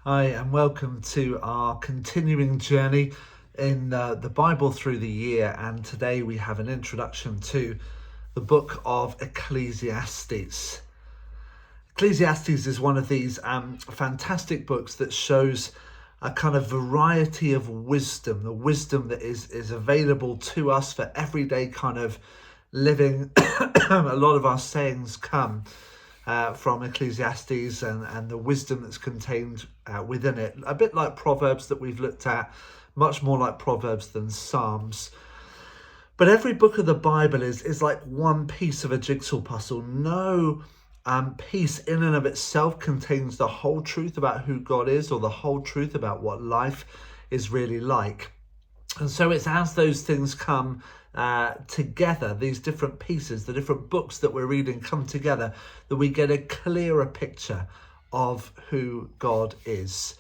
Hi, and welcome to our continuing journey in the Bible through the year. And today we have an introduction to the book of Ecclesiastes. Ecclesiastes is one of these fantastic books that shows a kind of variety of wisdom, the wisdom that is available to us for everyday kind of living. A lot of our sayings come from Ecclesiastes and the wisdom that's contained within it. A bit like Proverbs that we've looked at, much more like Proverbs than Psalms. But every book of the Bible is like one piece of a jigsaw puzzle. No piece in and of itself contains the whole truth about who God is or the whole truth about what life is really like. And so it's as those things come together, these different pieces, the different books that we're reading come together, that we get a clearer picture of who God is.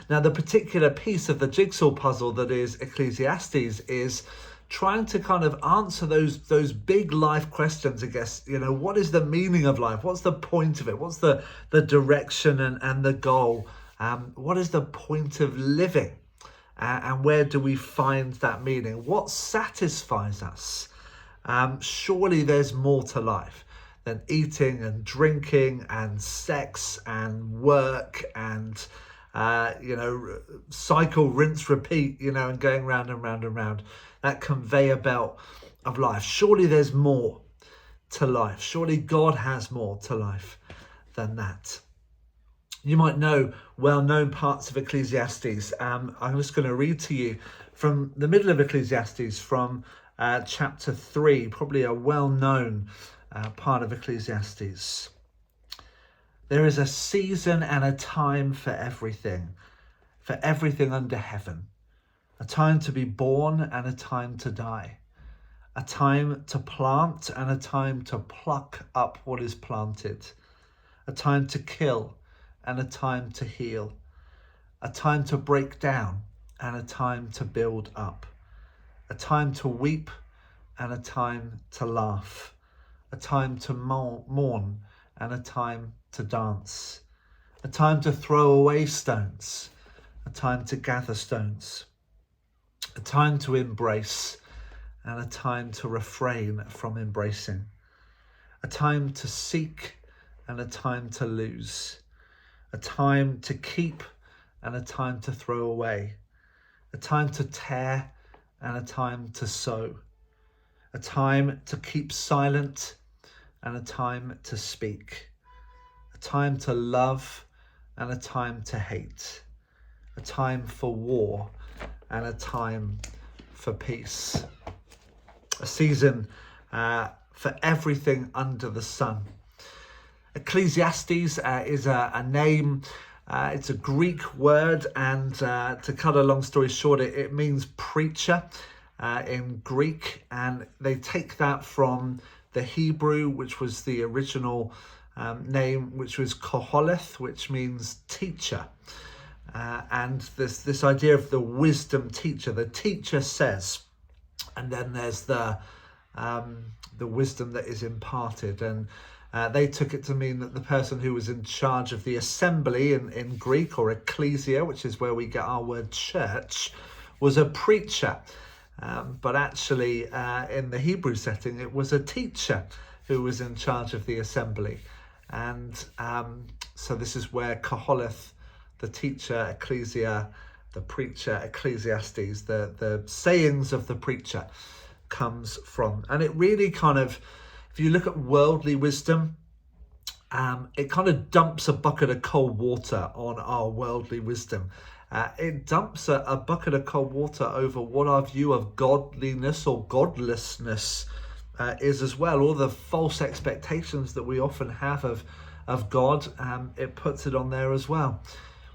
Now, the particular piece of the jigsaw puzzle that is Ecclesiastes is trying to kind of answer those big life questions, I guess. What is the meaning of life? What's the point of it? What's the direction and the goal? What is the point of living? And where do we find that meaning? What satisfies us? Surely there's more to life than eating and drinking and sex and work and, cycle, rinse, repeat, and going round and round and round. That conveyor belt of life. Surely there's more to life. Surely God has more to life than that. You might know well-known parts of Ecclesiastes. I'm just going to read to you from the middle of Ecclesiastes, from chapter 3, probably a well-known part of Ecclesiastes. There is a season and a time for everything under heaven. A time to be born and a time to die. A time to plant and a time to pluck up what is planted. A time to kill and a time to heal, a time to break down and a time to build up, a time to weep and a time to laugh, a time to mourn and a time to dance, a time to throw away stones, a time to gather stones, a time to embrace and a time to refrain from embracing, a time to seek and a time to lose, a time to keep and a time to throw away, a time to tear and a time to sow, a time to keep silent and a time to speak, a time to love and a time to hate, a time for war and a time for peace. A season for everything under the sun. Ecclesiastes is a name, it's a Greek word, and to cut a long story short, it means preacher in Greek, and they take that from the Hebrew, which was the original name, which was Koholeth, which means teacher. And this idea of the wisdom teacher, the teacher says, and then there's the wisdom that is imparted. And they took it to mean that the person who was in charge of the assembly in Greek, or ecclesia, which is where we get our word church, was a preacher. But actually, in the Hebrew setting, it was a teacher who was in charge of the assembly. And so this is where Koholeth, the teacher, ecclesia, the preacher, Ecclesiastes, the sayings of the preacher, comes from. And it really kind of, if you look at worldly wisdom, it kind of dumps a bucket of cold water on our worldly wisdom. It dumps a bucket of cold water over what our view of godliness or godlessness is as well. All the false expectations that we often have of God, it puts it on there as well.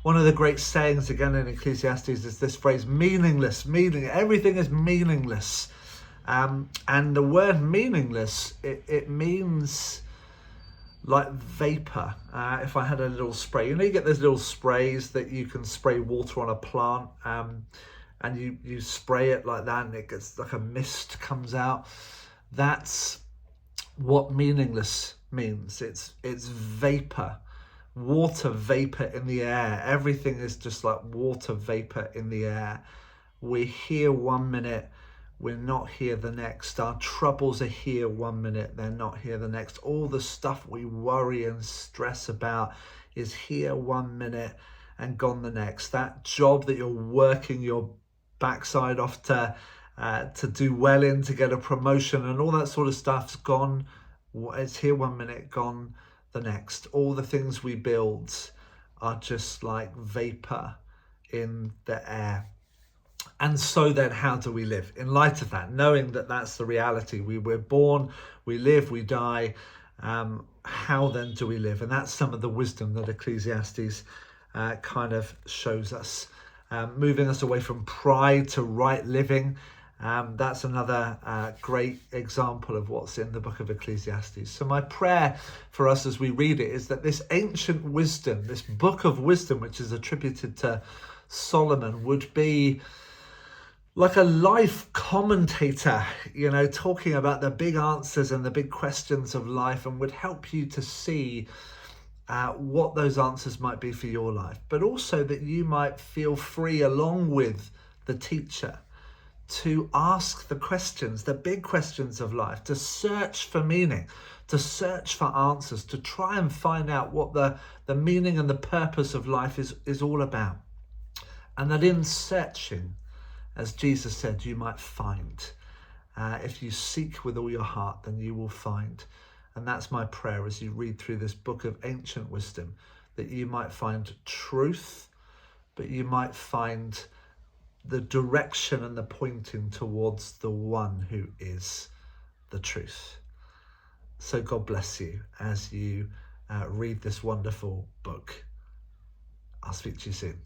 One of the great sayings again in Ecclesiastes is this phrase, meaningless, everything is meaningless. And the word meaningless, it means like vapor. If I had a little spray, you get those little sprays that you can spray water on a plant, and you spray it like that and it gets like a mist comes out. That's what meaningless means. It's vapor water vapor in the air. Everything is just like water vapor in the air. We're here 1 minute, we're not here the next. Our troubles are here 1 minute, they're not here the next. All the stuff we worry and stress about is here 1 minute and gone the next. That job that you're working your backside off to do well in, to get a promotion and all that sort of stuff's gone. It's here 1 minute, gone the next. All the things we build are just like vapor in the air. And so then how do we live in light of that, knowing that that's the reality? We're born, we live, we die. How then do we live? And that's some of the wisdom that Ecclesiastes kind of shows us, moving us away from pride to right living. That's another great example of what's in the book of Ecclesiastes. So my prayer for us as we read it is that this ancient wisdom, this book of wisdom, which is attributed to Solomon, would be like a life commentator, talking about the big answers and the big questions of life, and would help you to see what those answers might be for your life, but also that you might feel free, along with the teacher, to ask the questions, the big questions of life, to search for meaning, to search for answers, to try and find out what the meaning and the purpose of life is all about. And that in searching, as Jesus said, you might find. If you seek with all your heart, then you will find. And that's my prayer as you read through this book of ancient wisdom, that you might find truth, but you might find the direction and the pointing towards the one who is the truth. So God bless you as you read this wonderful book. I'll speak to you soon.